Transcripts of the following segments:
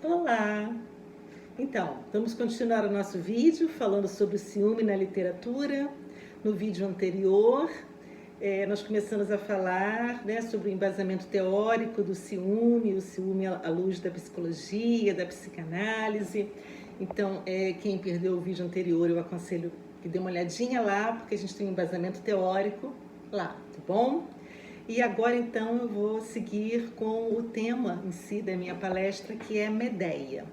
Olá! Então, vamos continuar o nosso vídeo falando sobre o ciúme na literatura. No vídeo anterior, nós começamos a falar, sobre o embasamento teórico do ciúme, o ciúme à luz da psicologia, da psicanálise. Então, quem perdeu o vídeo anterior, eu aconselho que dê uma olhadinha lá, porque a gente tem um embasamento teórico lá, tá bom? E agora, então, eu vou seguir com o tema em si da minha palestra, que é Medeia.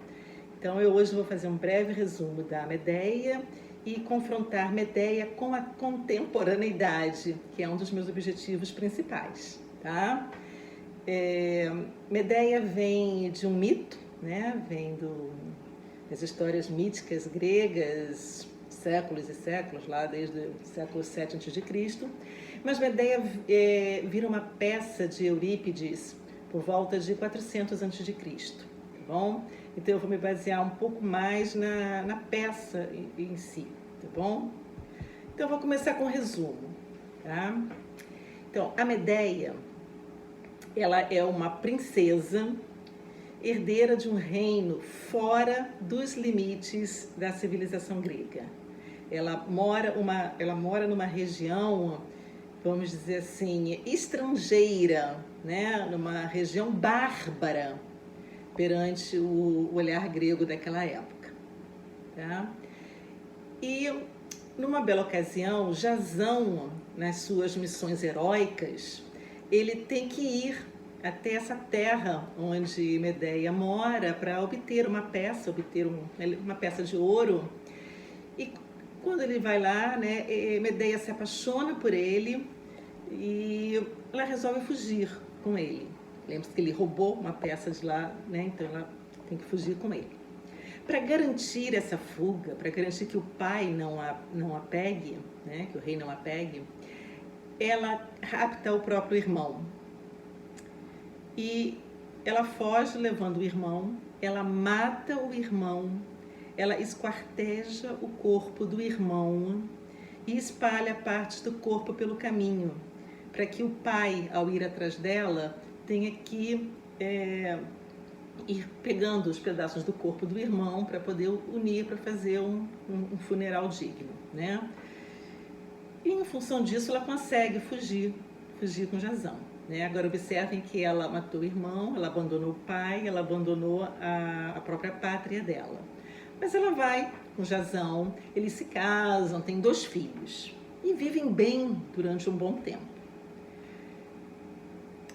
Então, eu hoje vou fazer um breve resumo da Medeia e confrontar Medeia com a contemporaneidade, que é um dos meus objetivos principais, tá? Medeia vem de um mito, vem das histórias míticas gregas, séculos e séculos, lá desde o século VII a.C., mas Medeia vira uma peça de Eurípides por volta de 400 a.C., tá bom? Então eu vou me basear um pouco mais na peça em si, tá bom? Então eu vou começar com um resumo, tá? Então, a Medeia, ela é uma princesa herdeira de um reino fora dos limites da civilização grega. Ela mora numa região, vamos dizer assim, estrangeira, numa região bárbara perante o olhar grego daquela época, tá? E numa bela ocasião, Jasão, nas suas missões heróicas, ele tem que ir até essa terra onde Medeia mora para obter uma peça de ouro. E quando ele vai lá, Medeia se apaixona por ele e ela resolve fugir com ele. Lembra-se que ele roubou uma peça de lá, então ela tem que fugir com ele. Para garantir essa fuga, para garantir que o pai não a pegue, que o rei não a pegue, ela rapta o próprio irmão. E ela foge levando o irmão, ela mata o irmão, ela esquarteja o corpo do irmão e espalha partes do corpo pelo caminho, para que o pai, ao ir atrás dela, tenha que ir pegando os pedaços do corpo do irmão para poder unir, para fazer um funeral digno, E em função disso ela consegue fugir com Jasão. Agora observem que ela matou o irmão, ela abandonou o pai, ela abandonou a própria pátria dela. Mas ela vai com Jasão, eles se casam, têm 2 filhos e vivem bem durante um bom tempo.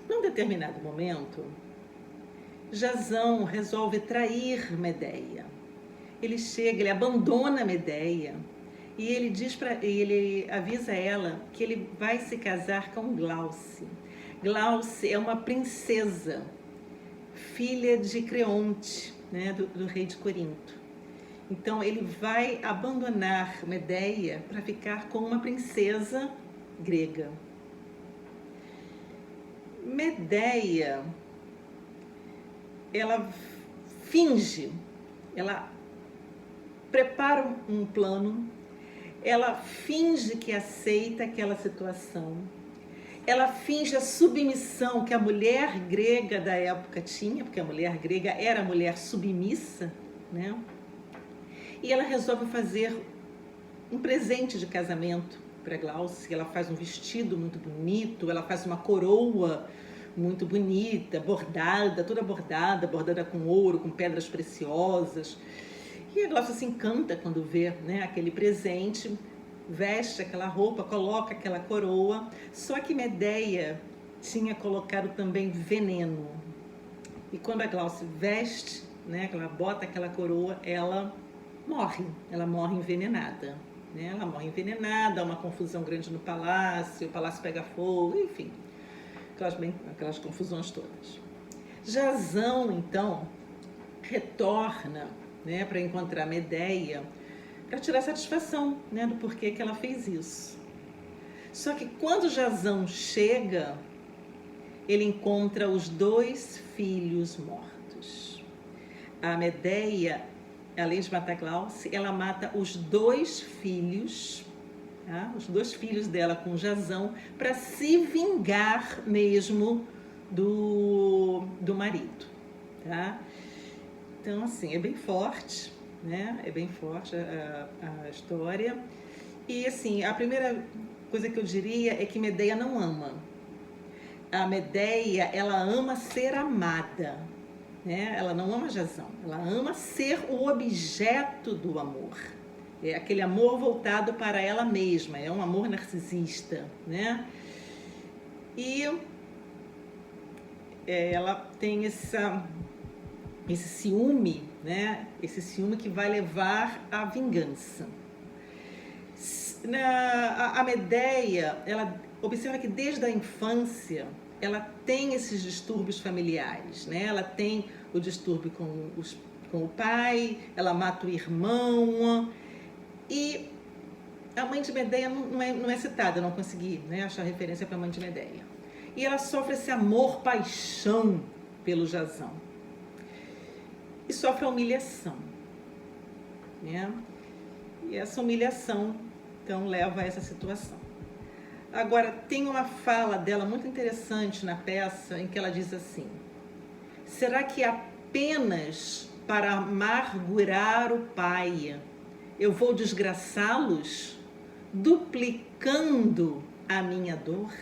Num determinado momento, Jasão resolve trair Medeia. Ele abandona Medeia e ele avisa ela que ele vai se casar com Glauce. Glauce é uma princesa, filha de Creonte, do rei de Corinto. Então ele vai abandonar Medeia para ficar com uma princesa grega. Medeia, ela finge, ela prepara um plano, ela finge que aceita aquela situação, ela finge a submissão que a mulher grega da época tinha, porque a mulher grega era a mulher submissa, E ela resolve fazer um presente de casamento para Glauce. Ela faz um vestido muito bonito, ela faz uma coroa muito bonita, bordada com ouro, com pedras preciosas. E a Glauce se encanta quando vê aquele presente, veste aquela roupa, coloca aquela coroa. Só que Medeia tinha colocado também veneno. E quando a Glauce veste, ela bota aquela coroa, ela morre envenenada. Ela morre envenenada, há uma confusão grande no palácio, o palácio pega fogo, enfim, aquelas confusões todas. Jasão, então, retorna para encontrar Medeia, para tirar satisfação do porquê que ela fez isso. Só que quando Jasão chega, ele encontra os 2 filhos mortos. A Medeia, além de matar Glauce, ela mata os 2 filhos, os 2 filhos dela com Jasão, para se vingar mesmo do marido. Então, assim, é bem forte, né? É bem forte a história. E, assim, a primeira coisa que eu diria é que Medeia não ama. A Medeia, ela ama ser amada, né? Ela não ama Jazão, ela ama ser o objeto do amor. É aquele amor voltado para ela mesma, é um amor narcisista, né? E ela tem esse ciúme, né? Esse ciúme que vai levar à vingança. A Medeia, ela observa que desde a infância ela tem esses distúrbios familiares, né? Ela tem o distúrbio com o pai, ela mata o irmão, e a mãe de Medeia não é citada, eu não consegui, né, achar referência para a mãe de Medeia. E ela sofre esse amor-paixão pelo Jazão. E sofre a humilhação, né? E essa humilhação, então, leva a essa situação. Agora, tem uma fala dela muito interessante na peça, em que ela diz assim: será que apenas para amargurar o pai eu vou desgraçá-los, duplicando a minha dor?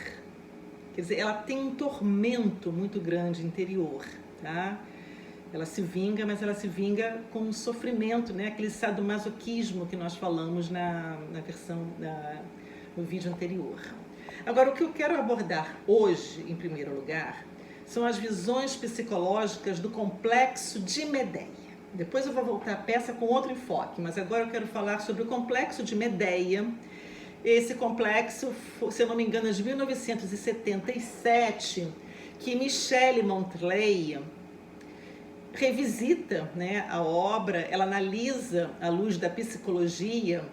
Quer dizer, ela tem um tormento muito grande interior, tá? Ela se vinga, mas ela se vinga com um sofrimento, né? Aquele sadomasoquismo que nós falamos na versão, no vídeo anterior. Agora, o que eu quero abordar hoje, em primeiro lugar, são as visões psicológicas do complexo de Medeia. Depois eu vou voltar à peça com outro enfoque, mas agora eu quero falar sobre o complexo de Medeia. Esse complexo, se eu não me engano, é de 1977, que Michelle Montley revisita, né, a obra, ela analisa à luz da psicologia.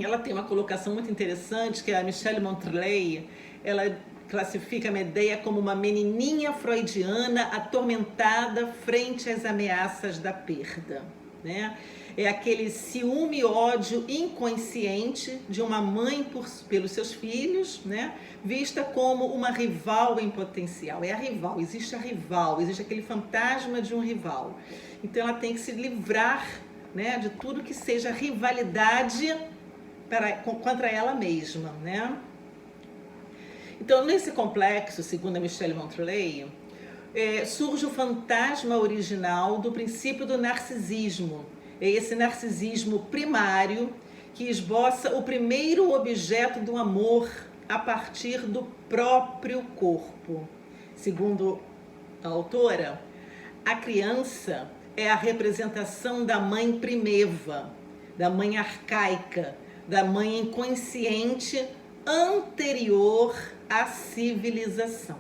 Ela tem uma colocação muito interessante, que a Michelle Montley, ela classifica a Medeia como uma menininha freudiana atormentada frente às ameaças da perda, né? É aquele ciúme e ódio inconsciente de uma mãe pelos seus filhos, né? Vista como uma rival em potencial. É a rival, existe aquele fantasma de um rival. Então ela tem que se livrar, né, de tudo que seja rivalidade contra ela mesma, né? Então, nesse complexo, segundo a Michelle Montley, surge o fantasma original do princípio do narcisismo. É esse narcisismo primário que esboça o primeiro objeto do amor a partir do próprio corpo. Segundo a autora, a criança é a representação da mãe primeva, da mãe arcaica, da mãe inconsciente anterior à civilização.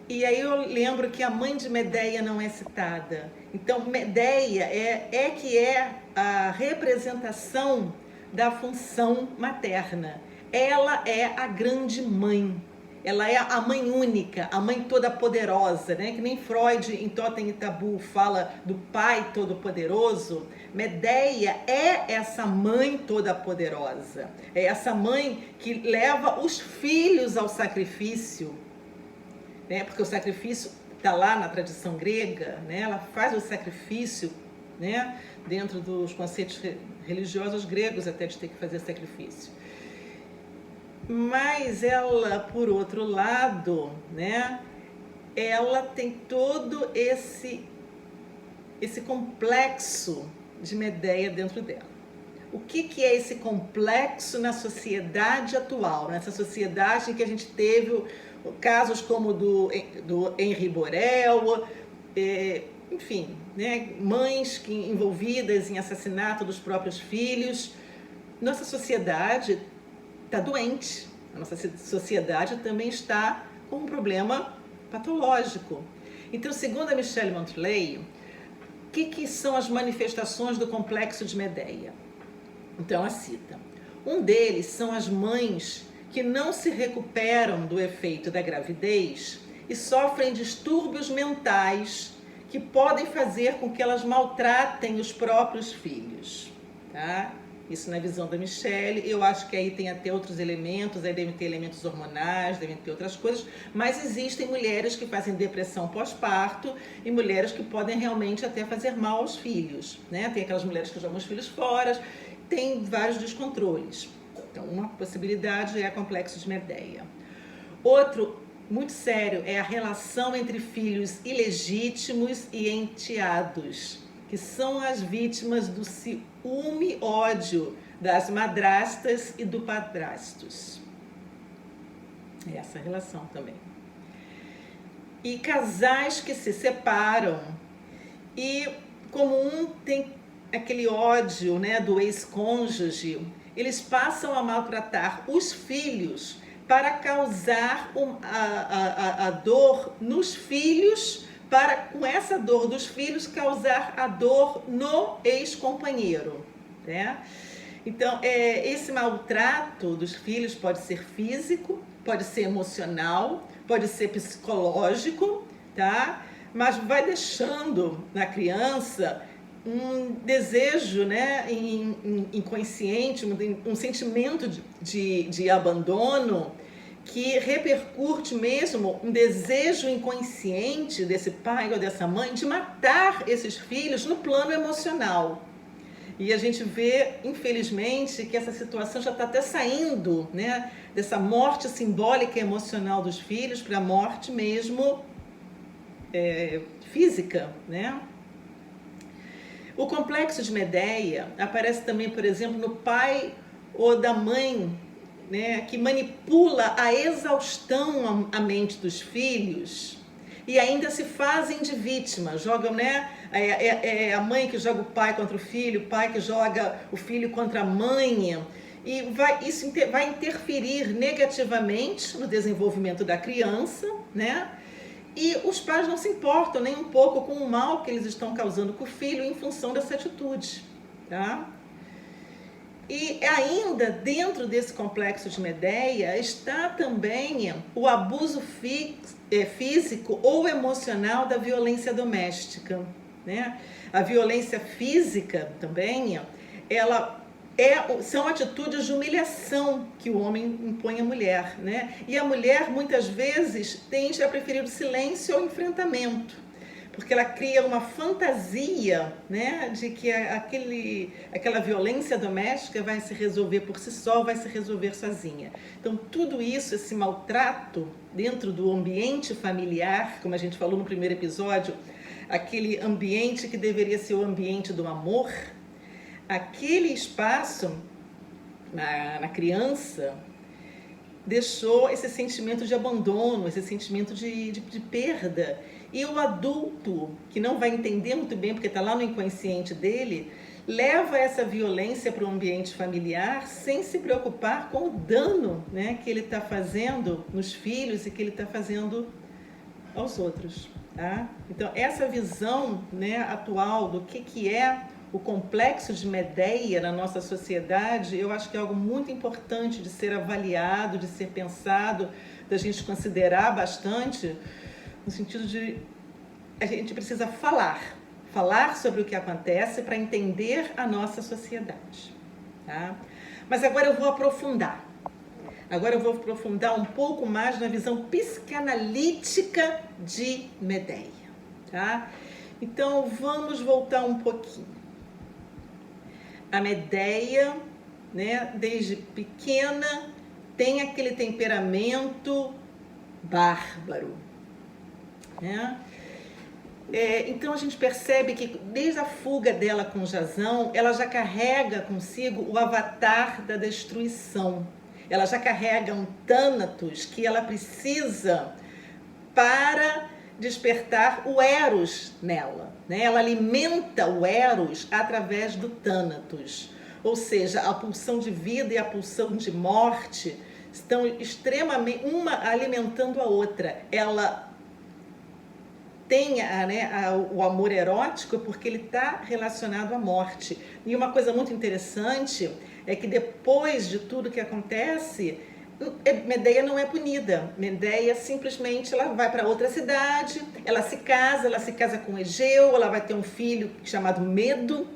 E aí eu lembro que a mãe de Medeia não é citada. Então, Medeia é a representação da função materna. Ela é a grande mãe. Ela é a mãe única, a mãe toda poderosa, né? Que nem Freud em Totem e Tabu fala do pai todo poderoso. Medeia é essa mãe toda poderosa. É essa mãe que leva os filhos ao sacrifício, né? Porque o sacrifício está lá na tradição grega, né? Ela faz o sacrifício, né? Dentro dos conceitos religiosos gregos, até de ter que fazer sacrifício. Mas ela, por outro lado, né, ela tem todo esse complexo de Medeia dentro dela. O que é esse complexo na sociedade atual, nessa sociedade em que a gente teve casos como do Henri Borel, enfim, né, mães envolvidas em assassinato dos próprios filhos. Nossa sociedade está doente. A nossa sociedade também está com um problema patológico. Então, segundo a Michelle Montley, o que são as manifestações do complexo de Medeia? Então, ela cita: um deles são as mães que não se recuperam do efeito da gravidez e sofrem distúrbios mentais que podem fazer com que elas maltratem os próprios filhos, tá? isso na visão da Michele. Eu acho que aí tem até outros elementos, aí devem ter elementos hormonais, devem ter outras coisas, mas existem mulheres que fazem depressão pós-parto e mulheres que podem realmente até fazer mal aos filhos, né? Tem aquelas mulheres que jogam os filhos fora, tem vários descontroles. Então, uma possibilidade é complexo de Medea. Outro, muito sério, é a relação entre filhos ilegítimos e enteados, que são as vítimas do ciúme, ódio das madrastas e do padrastos. É essa relação também. E casais que se separam e como um tem aquele ódio, né, do ex-cônjuge, eles passam a maltratar os filhos para causar a dor nos filhos, para com essa dor dos filhos causar a dor no ex-companheiro, né? Então, esse maltrato dos filhos pode ser físico, pode ser emocional, pode ser psicológico, tá? Mas vai deixando na criança um desejo, né, inconsciente, um sentimento de abandono que repercute mesmo um desejo inconsciente desse pai ou dessa mãe de matar esses filhos no plano emocional. E a gente vê, infelizmente, que essa situação já está até saindo, né, dessa morte simbólica e emocional dos filhos para a morte mesmo física, né? O complexo de Medea aparece também, por exemplo, no pai ou da mãe, né, que manipula a exaustão a mente dos filhos e ainda se fazem de vítima, jogam, né, a mãe que joga o pai contra o pai que joga o filho contra a mãe, e isso vai interferir negativamente no desenvolvimento da criança, né? E os pais não se importam nem um pouco com o mal que eles estão causando com o filho em função dessa atitude, tá? E ainda dentro desse complexo de Medea está também o abuso físico ou emocional da violência doméstica, né? A violência física também, são atitudes de humilhação que o homem impõe à mulher, né? E a mulher, muitas vezes, tende a preferir o silêncio ao enfrentamento, porque ela cria uma fantasia, né, de que aquela violência doméstica vai se resolver por si só, vai se resolver sozinha. Então, tudo isso, esse maltrato dentro do ambiente familiar, como a gente falou no primeiro episódio, aquele ambiente que deveria ser o ambiente do amor, aquele espaço na criança deixou esse sentimento de abandono, esse sentimento de perda. E o adulto, que não vai entender muito bem, porque está lá no inconsciente dele, leva essa violência para o ambiente familiar sem se preocupar com o dano, né, que ele está fazendo nos filhos e que ele está fazendo aos outros. Tá? Então, essa visão, né, atual do que é o complexo de Medea na nossa sociedade, eu acho que é algo muito importante de ser avaliado, de ser pensado, da gente considerar bastante, no sentido de a gente precisa falar sobre o que acontece para entender a nossa sociedade. Tá? Mas agora eu vou aprofundar. Agora eu vou aprofundar um pouco mais na visão psicanalítica de Medea. Tá? Então vamos voltar um pouquinho. A Medea, né, desde pequena, tem aquele temperamento bárbaro, né? Então a gente percebe que desde a fuga dela com Jasão, ela já carrega consigo o avatar da destruição. Ela já carrega um Thanatos que ela precisa para despertar o Eros nela, né? Ela alimenta o Eros através do Thanatos, ou seja, a pulsão de vida e a pulsão de morte estão extremamente, uma alimentando a outra. Ela tem o amor erótico porque ele está relacionado à morte. E uma coisa muito interessante é que depois de tudo que acontece, Medea não é punida. Medea simplesmente ela vai para outra cidade, ela se casa com Egeu, ela vai ter um filho chamado Medo,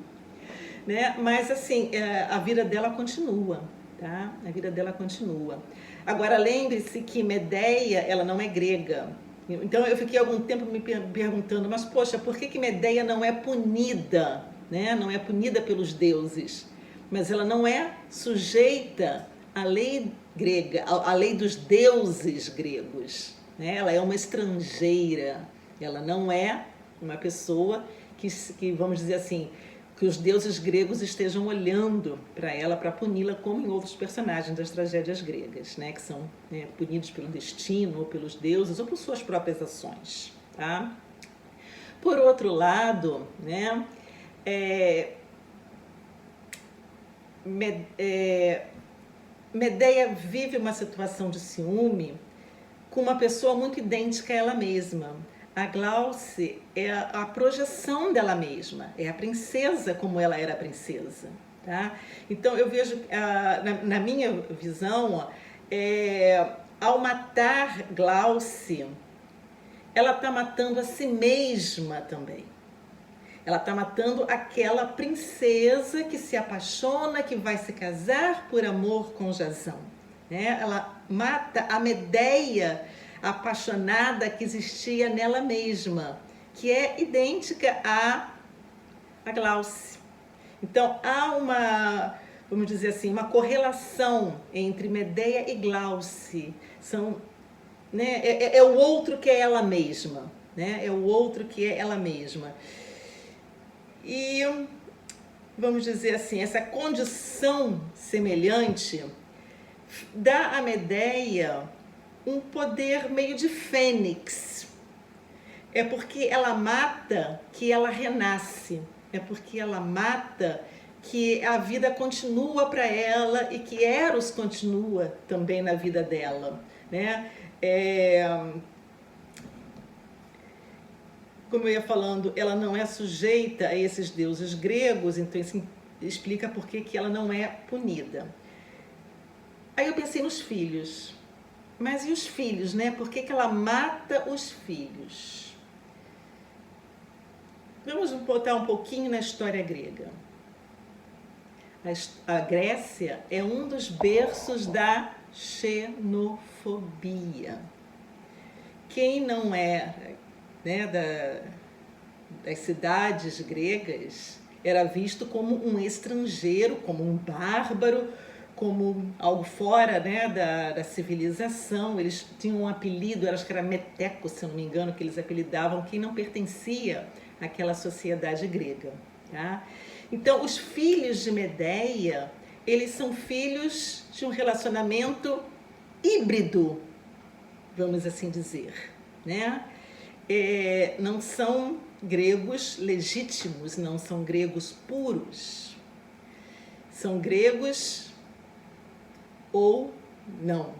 né? Mas assim, a vida dela continua, tá? A vida dela continua. Agora, lembre-se que Medeia, ela não é grega. Então, eu fiquei algum tempo me perguntando, mas poxa, por que Medeia não é punida, né? Não é punida pelos deuses? Mas ela não é sujeita à lei grega, à lei dos deuses gregos, né? Ela é uma estrangeira, ela não é uma pessoa que vamos dizer assim, que os deuses gregos estejam olhando para ela para puni-la, como em outros personagens das tragédias gregas, né, que são, né, punidos pelo destino, ou pelos deuses, ou por suas próprias ações. Tá? Por outro lado, né, Medeia vive uma situação de ciúme com uma pessoa muito idêntica a ela mesma. A Glauce é a projeção dela mesma, é a princesa como ela era a princesa. Tá? Então eu vejo, na minha visão, ao matar Glauce, ela está matando a si mesma também. Ela está matando aquela princesa que se apaixona, que vai se casar por amor com Jasão. Né? Ela mata a Medeia apaixonada que existia nela mesma, que é idêntica a Glauce. Então há uma, vamos dizer assim, uma correlação entre Medeia e Glauce. São, né, é o outro que é ela mesma, né? É o outro que é ela mesma. E vamos dizer assim, essa condição semelhante dá a Medeia um poder meio de fênix. É porque ela mata que ela renasce. É porque ela mata que a vida continua para ela e que Eros continua também na vida dela. Né? Como eu ia falando, ela não é sujeita a esses deuses gregos, então isso explica por que ela não é punida. Aí eu pensei nos filhos. Mas e os filhos, né? Por que ela mata os filhos? Vamos botar um pouquinho na história grega. A Grécia é um dos berços da xenofobia. Quem não é, né, das cidades gregas era visto como um estrangeiro, como um bárbaro, como algo fora, né, da civilização. Eles tinham um apelido, acho que era meteco, se eu não me engano, que eles apelidavam quem não pertencia àquela sociedade grega. Tá? Então, os filhos de Medeia, eles são filhos de um relacionamento híbrido, vamos assim dizer. Né? Não são gregos legítimos, não são gregos puros. São gregos ou não.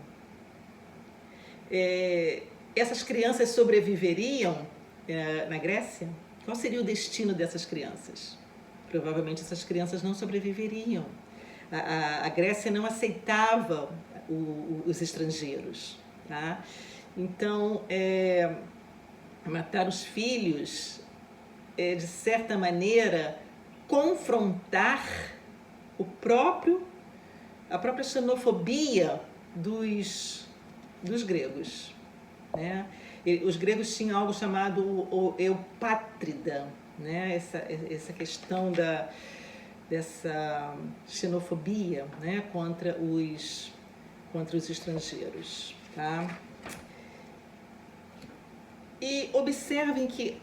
Essas crianças sobreviveriam na Grécia? Qual seria o destino dessas crianças? Provavelmente essas crianças não sobreviveriam. A Grécia não aceitava os estrangeiros. Tá? Então, matar os filhos é, de certa maneira, confrontar a própria xenofobia dos gregos. Né? Os gregos tinham algo chamado o eupátrida, né? Essa questão dessa xenofobia, né? contra os estrangeiros. Tá? E observem que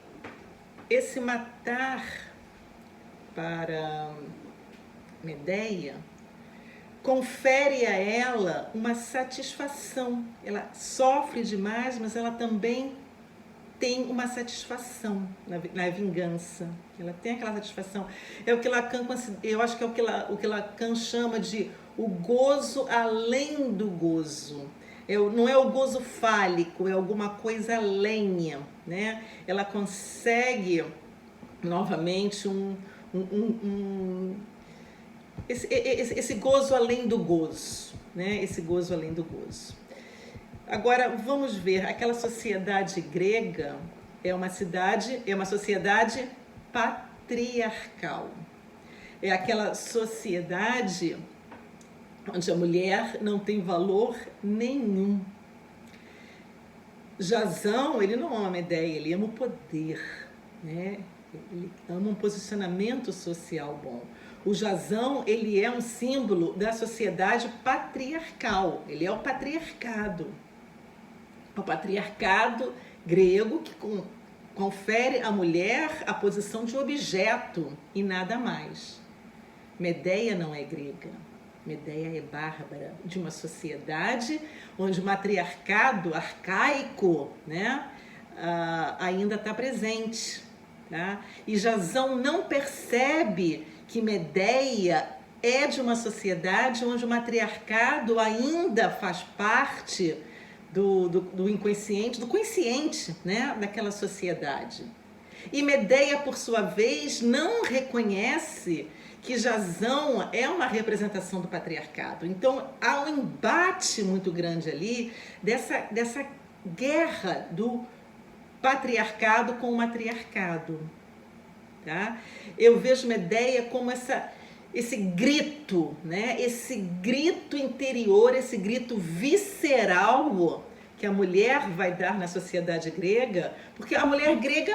esse matar para Medeia confere a ela uma satisfação. Ela sofre demais, mas ela também tem uma satisfação na vingança. Ela tem aquela satisfação. É o que Lacan, eu acho que é o que Lacan chama de o gozo além do gozo. Não é o gozo fálico, é alguma coisa além, né? Ela consegue novamente esse gozo além do gozo, né? Esse gozo além do gozo. Agora vamos ver, aquela sociedade grega é uma sociedade patriarcal. é aquela sociedade onde a mulher não tem valor nenhum. Jasão, ele não ama a Medeia, ele ama o poder, né? Ele ama um posicionamento social bom. O Jasão, ele é um símbolo da sociedade patriarcal, ele é o patriarcado. O patriarcado grego que confere à mulher a posição de objeto e nada mais. Medeia não é grega, Medeia é bárbara, de uma sociedade onde o matriarcado arcaico, né, ainda está presente. Tá? E Jasão não percebe que Medeia é de uma sociedade onde o matriarcado ainda faz parte do inconsciente, do consciente, né, daquela sociedade. E Medeia, por sua vez, não reconhece que Jasão é uma representação do patriarcado. Então, há um embate muito grande ali dessa guerra do patriarcado com o matriarcado. Tá? Eu vejo Medeia como esse grito, né? Esse grito interior, esse grito visceral que a mulher vai dar na sociedade grega, porque a mulher grega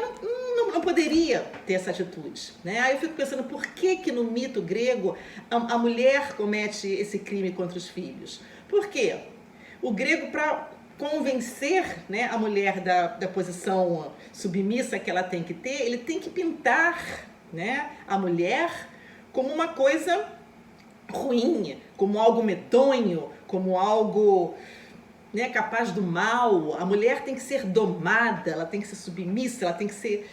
não poderia ter essa atitude, né? Aí eu fico pensando, por que no mito grego a mulher comete esse crime contra os filhos? Por quê? O grego, para convencer, né, a mulher da posição submissa que ela tem que ter, ele tem que pintar, né, a mulher como uma coisa ruim, como algo medonho, como algo, né, capaz do mal. A mulher tem que ser domada, ela tem que ser submissa, ela tem que ser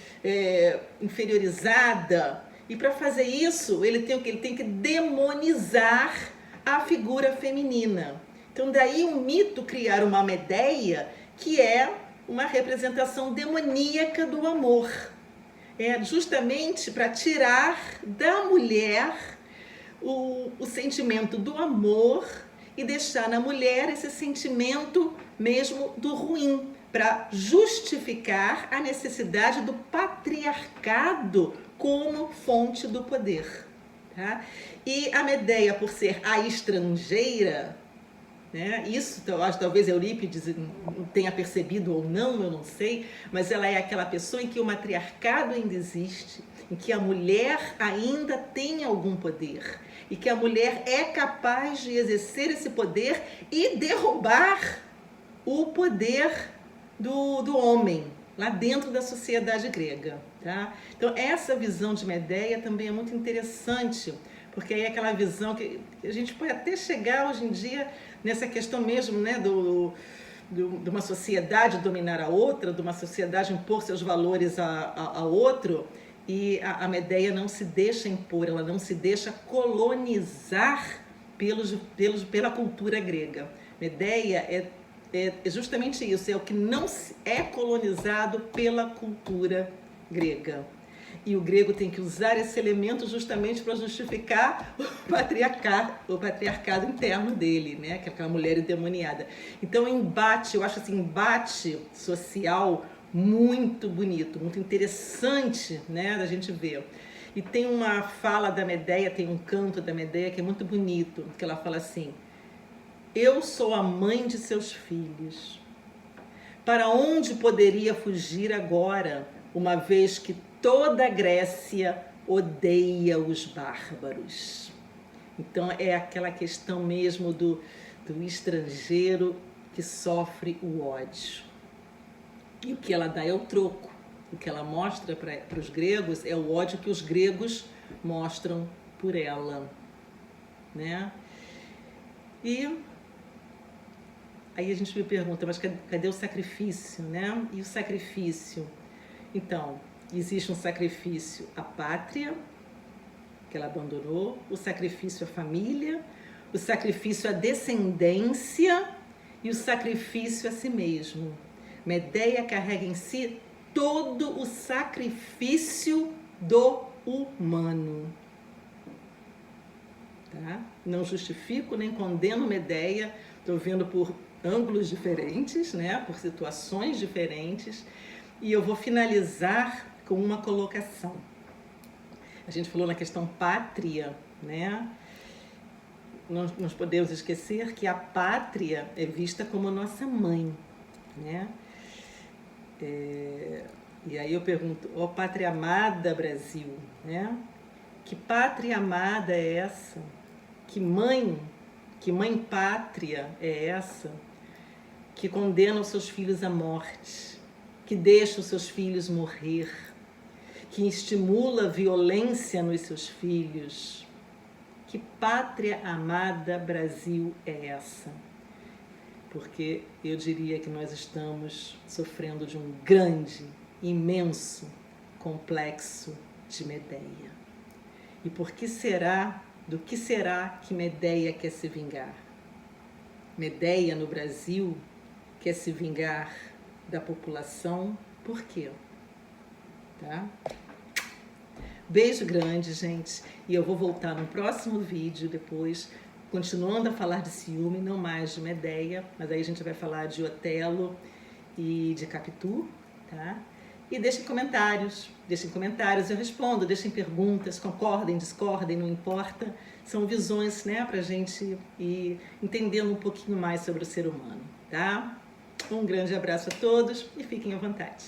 inferiorizada. E para fazer isso, ele tem que demonizar a figura feminina. Então daí o mito criar uma Medeia que é uma representação demoníaca do amor. É justamente para tirar da mulher o sentimento do amor e deixar na mulher esse sentimento mesmo do ruim, para justificar a necessidade do patriarcado como fonte do poder. Tá? E a Medeia, por ser a estrangeira, né? Isso talvez Eurípides tenha percebido ou não, eu não sei, mas ela é aquela pessoa em que o matriarcado ainda existe, em que a mulher ainda tem algum poder e que a mulher é capaz de exercer esse poder e derrubar o poder do homem lá dentro da sociedade grega. Tá? Então essa visão de Medeia também é muito interessante, porque aí é aquela visão que a gente pode até chegar hoje em dia nessa questão mesmo, né, de uma sociedade dominar a outra, de uma sociedade impor seus valores a outro, e a Medeia não se deixa impor, ela não se deixa colonizar pela cultura grega. Medeia é justamente isso, é o que não é colonizado pela cultura grega. E o grego tem que usar esse elemento justamente para justificar o patriarcado interno dele, né? Que é aquela mulher endemoniada. Então, eu acho esse embate social muito bonito, muito interessante, né, da gente ver. E tem uma fala da Medeia, tem um canto da Medeia que é muito bonito, que ela fala assim: eu sou a mãe de seus filhos. Para onde poderia fugir agora, uma vez que toda a Grécia odeia os bárbaros? Então é aquela questão mesmo do estrangeiro que sofre o ódio. E o que ela dá é o troco. O que ela mostra para os gregos é o ódio que os gregos mostram por ela, né? E aí a gente me pergunta, mas cadê o sacrifício, né? E o sacrifício? Então, existe um sacrifício à pátria, que ela abandonou, o sacrifício à família, o sacrifício à descendência e o sacrifício a si mesmo. Medeia carrega em si todo o sacrifício do humano. Tá? Não justifico nem condeno Medeia, estou vendo por ângulos diferentes, né? Por situações diferentes, e eu vou finalizar com uma colocação. A gente falou na questão pátria, né? Não nos podemos esquecer que a pátria é vista como nossa mãe, né? E aí eu pergunto, ó pátria amada Brasil, né? Que pátria amada é essa? Que mãe pátria é essa? Que condena os seus filhos à morte, que deixa os seus filhos morrer, que estimula a violência nos seus filhos. Que pátria amada Brasil é essa? Porque eu diria que nós estamos sofrendo de um grande, imenso complexo de Medeia. E por que será, do que será que Medeia quer se vingar? Medeia no Brasil quer se vingar da população, por quê? Tá? Beijo grande, gente, e eu vou voltar no próximo vídeo depois, continuando a falar de ciúme, não mais de Medeia, mas aí a gente vai falar de Otelo e de Capitu, tá? E deixem comentários, eu respondo, deixem perguntas, concordem, discordem, não importa, são visões, né, pra gente ir entendendo um pouquinho mais sobre o ser humano, tá? Um grande abraço a todos e fiquem à vontade.